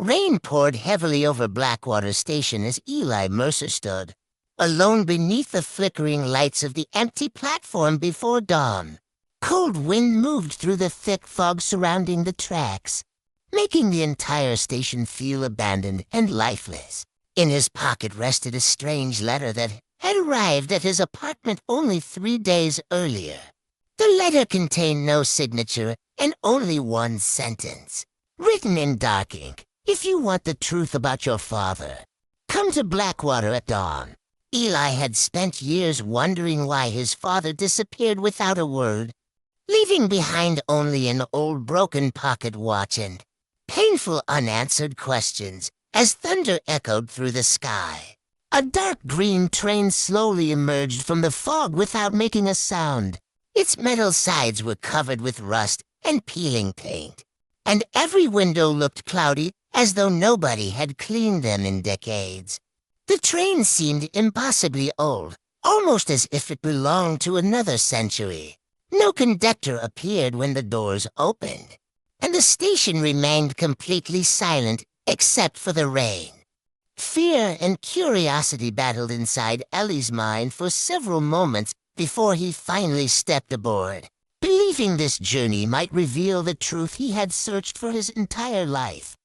Rain poured heavily over Blackwater Station as Eli Mercer stood, alone beneath the flickering lights of the empty platform before dawn. Cold wind moved through the thick fog surrounding the tracks, making the entire station feel abandoned and lifeless. In his pocket rested a strange letter that had arrived at his apartment only 3 days earlier. The letter contained no signature and only one sentence, written in dark ink. If you want the truth about your father, come to Blackwater at dawn. Eli had spent years wondering why his father disappeared without a word, leaving behind only an old broken pocket watch and painful unanswered questions as thunder echoed through the sky. A dark green train slowly emerged from the fog without making a sound. Its metal sides were covered with rust and peeling paint, and every window looked cloudy as though nobody had cleaned them in decades. The train seemed impossibly old, almost as if it belonged to another century. No conductor appeared when the doors opened, and the station remained completely silent except for the rain. Fear and curiosity battled inside Ellie's mind for several moments before he finally stepped aboard, believing this journey might reveal the truth he had searched for his entire life.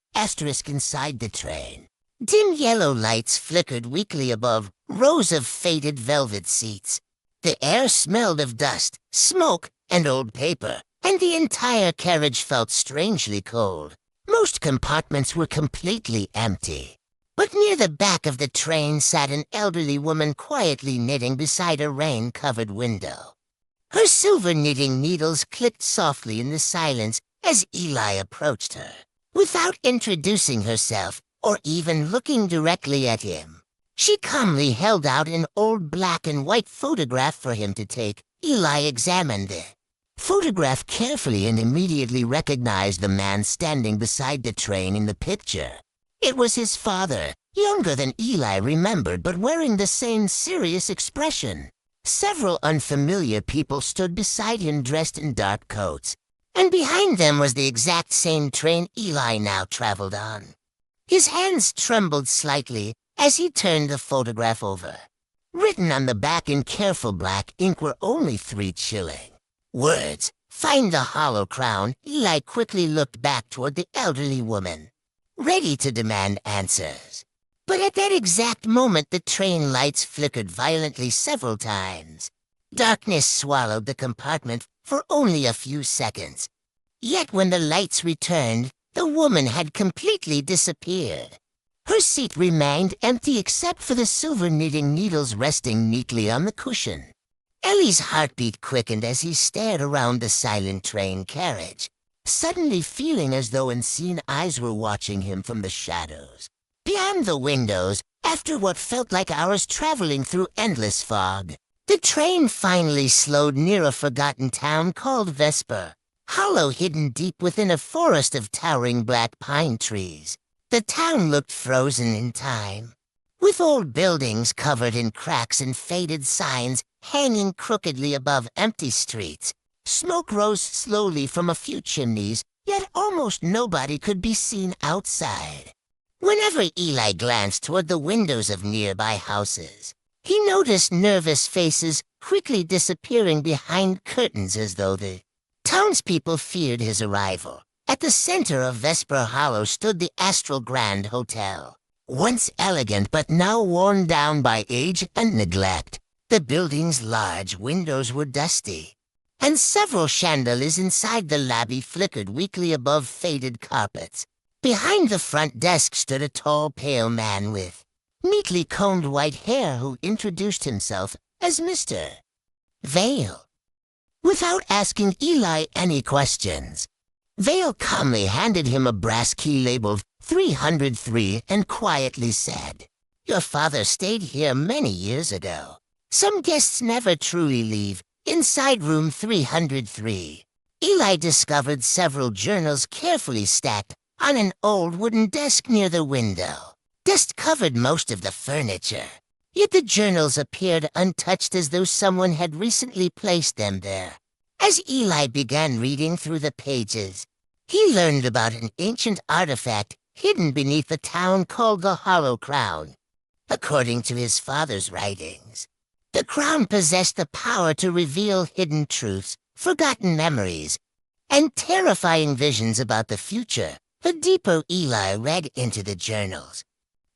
Inside the train, dim yellow lights flickered weakly above rows of faded velvet seats. The air smelled of dust, smoke, and old paper, and the entire carriage felt strangely cold. Most compartments were completely empty, but near the back of the train sat an elderly woman quietly knitting beside a rain-covered window. Her silver knitting needles clicked softly in the silence as Eli approached her. Without introducing herself or even looking directly at him, she calmly held out an old black and white photograph for him to take. Eli examined the photograph carefully and immediately recognized the man standing beside the train in the picture. It was his father, younger than Eli remembered, but wearing the same serious expression. Several unfamiliar people stood beside him dressed in dark coats, and behind them was the exact same train Eli now traveled on. His hands trembled slightly as he turned the photograph over. Written on the back in careful black ink were only 3 chilling words: "Find the hollow crown." Eli quickly looked back toward the elderly woman, ready to demand answers. But at that exact moment the train lights flickered violently several times. Darkness swallowed the compartment for only a few seconds. Yet when the lights returned, the woman had completely disappeared. Her seat remained empty except for the silver knitting needles resting neatly on the cushion. Ellie's heartbeat quickened as he stared around the silent train carriage, suddenly feeling as though unseen eyes were watching him from the shadows. Beyond the windows, after what felt like hours traveling through endless fog, the train finally slowed near a forgotten town called Vesper Hollow, hidden deep within a forest of towering black pine trees. The town looked frozen in time, with old buildings covered in cracks and faded signs hanging crookedly above empty streets. Smoke rose slowly from a few chimneys, yet almost nobody could be seen outside. Whenever Eli glanced toward the windows of nearby houses, he noticed nervous faces quickly disappearing behind curtains as though the townspeople feared his arrival. At the center of Vesper Hollow stood the Astral Grand Hotel, once elegant but now worn down by age and neglect. The building's large windows were dusty, and several chandeliers inside the lobby flickered weakly above faded carpets. Behind the front desk stood a tall, pale man with neatly combed white hair who introduced himself as Mr. Vale. Without asking Eli any questions, Vale calmly handed him a brass key labeled 303 and quietly said, "Your father stayed here many years ago. Some guests never truly leave. Inside room 303. Eli discovered several journals carefully stacked on an old wooden desk near the window. Dust covered most of the furniture, yet the journals appeared untouched as though someone had recently placed them there. As Eli began reading through the pages, he learned about an ancient artifact hidden beneath the town called the Hollow Crown. According to his father's writings, the crown possessed the power to reveal hidden truths, forgotten memories, and terrifying visions about the future. The deeper Eli read into the journals,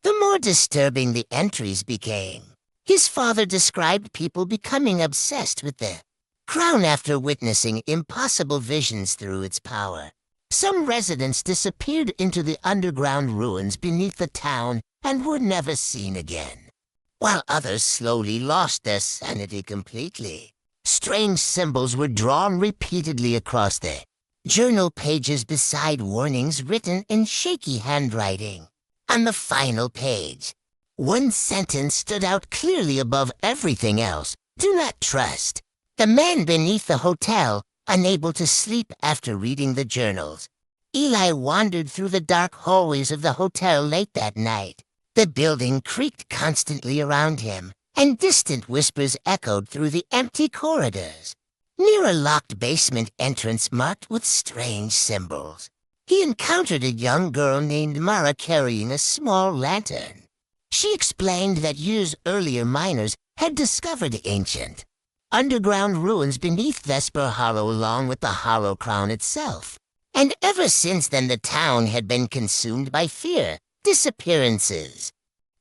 the more disturbing the entries became. His father described people becoming obsessed with the crown after witnessing impossible visions through its power. Some residents disappeared into the underground ruins beneath the town and were never seen again, while others slowly lost their sanity completely. Strange symbols were drawn repeatedly across the journal pages beside warnings written in shaky handwriting. On the final page, one sentence stood out clearly above everything else. "Do not trust." The man beneath the hotel, unable to sleep after reading the journals, Eli wandered through the dark hallways of the hotel late that night. The building creaked constantly around him, and distant whispers echoed through the empty corridors. Near a locked basement entrance marked with strange symbols, he encountered a young girl named Mara carrying a small lantern. She explained that years earlier miners had discovered ancient underground ruins beneath Vesper Hollow along with the Hollow Crown itself. And ever since then the town had been consumed by fear, disappearances,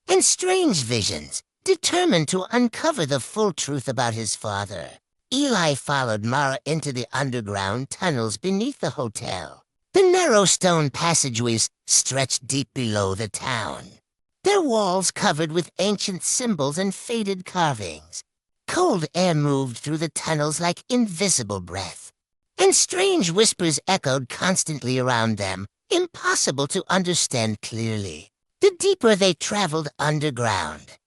and strange visions. Determined to uncover the full truth about his father, Eli followed Mara into the underground tunnels beneath the hotel. The narrow stone passageways stretched deep below the town, their walls covered with ancient symbols and faded carvings. Cold air moved through the tunnels like invisible breath, and strange whispers echoed constantly around them, impossible to understand clearly. The deeper they traveled underground,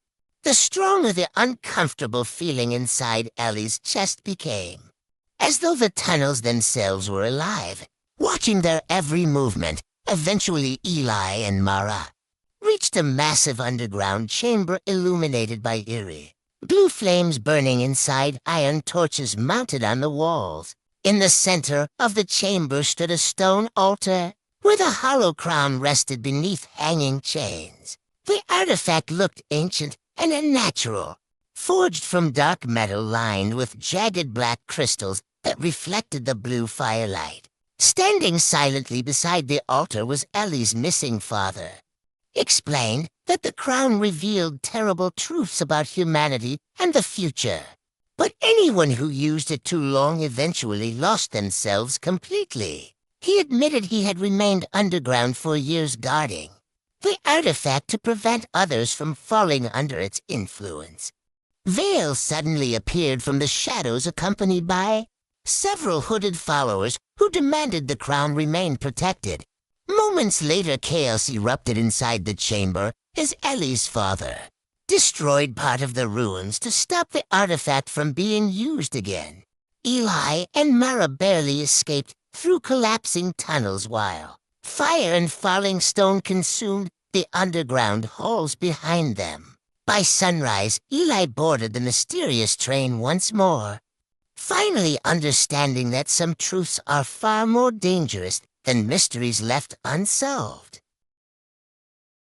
the stronger the uncomfortable feeling inside Ellie's chest became, as though the tunnels themselves were alive, watching their every movement. Eventually Eli and Mara reached a massive underground chamber illuminated by eerie blue flames burning inside iron torches mounted on the walls. In the center of the chamber stood a stone altar, where the Hollow Crown rested beneath hanging chains. The artifact looked ancient and unnatural, forged from dark metal lined with jagged black crystals that reflected the blue firelight. Standing silently beside the altar was Ellie's missing father. Explained that the crown revealed terrible truths about humanity and the future, but anyone who used it too long eventually lost themselves completely. He admitted he had remained underground for years guarding the artifact to prevent others from falling under its influence. Veil suddenly appeared from the shadows accompanied by several hooded followers who demanded the crown remain protected. Moments later, chaos erupted inside the chamber as Ellie's father destroyed part of the ruins to stop the artifact from being used again. Eli and Mara barely escaped through collapsing tunnels while fire and falling stone consumed the underground halls behind them. By sunrise, Eli boarded the mysterious train once more, finally understanding that some truths are far more dangerous than mysteries left unsolved.